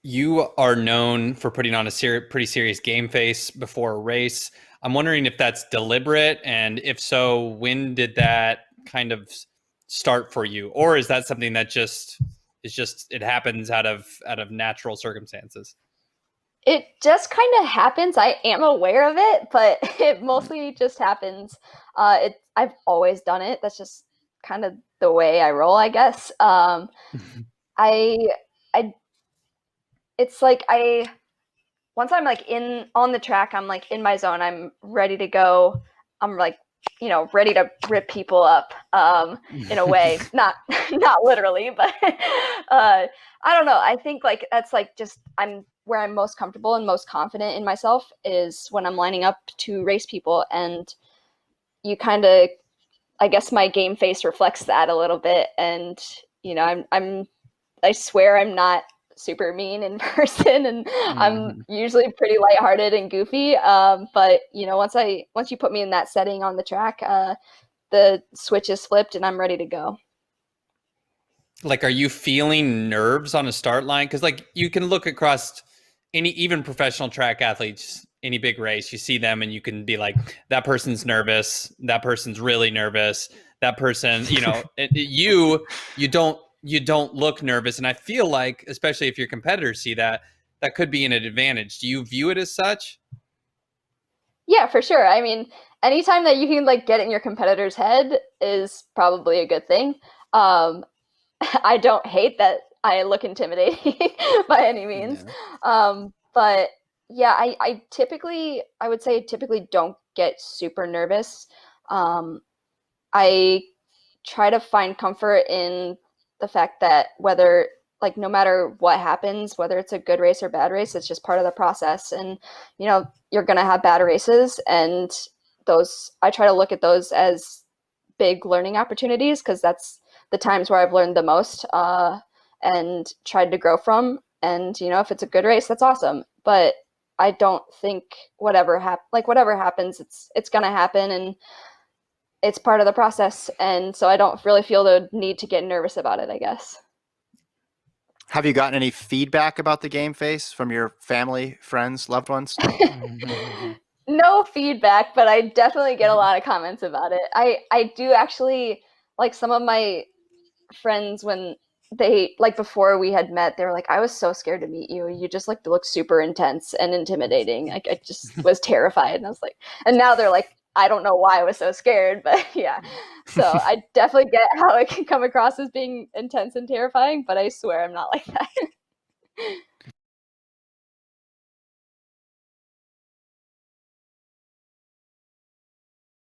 You are known for putting on a pretty serious game face before a race. I'm wondering if that's deliberate, and if so, when did that kind of start for you, or is that something that just it happens out of natural circumstances? It just kind of happens. I am aware of it, but it mostly just happens. I've always done it. That's just kind of the way I roll, I guess. I I it's like I once I'm like in on the track, I'm like in my zone. I'm ready to go. I'm like, ready to rip people up, in a way, not not literally, but I don't know. I think like that's like just I'm where I'm most comfortable and most confident in myself is when I'm lining up to race people, and you kind of, I guess my game face reflects that a little bit, and I swear I'm not super mean in person, and I'm Mhm. usually pretty lighthearted and goofy. But once you put me in that setting on the track, the switch is flipped and I'm ready to go. Like, are you feeling nerves on a start line? Because like you can look across any even professional track athletes, any big race, you see them and you can be like, that person's nervous, that person's really nervous, that person, you don't look nervous. And I feel like, especially if your competitors see that, that could be an advantage. Do you view it as such? Yeah, for sure. I mean, anytime that you can like get in your competitor's head is probably a good thing. Um, I don't hate that I look intimidating by any means. Yeah. But yeah, I would say I typically don't get super nervous. Um, I try to find comfort in the fact that whether like no matter what happens, whether it's a good race or bad race, it's just part of the process. And you're gonna have bad races, and those I try to look at those as big learning opportunities because that's the times where I've learned the most, and tried to grow from. And if it's a good race, that's awesome. But I don't think whatever happens, it's gonna happen, and it's part of the process. And so I don't really feel the need to get nervous about it, I guess. Have you gotten any feedback about the game face from your family, friends, loved ones? No feedback, but I definitely get a lot of comments about it. I do actually, like, some of my friends, when they like before we had met, they were like, I was so scared to meet you. You just like look super intense and intimidating. Like I just was terrified. And I was like, and now they're like, I don't know why I was so scared, but yeah. So I definitely get how it can come across as being intense and terrifying, but I swear I'm not like that.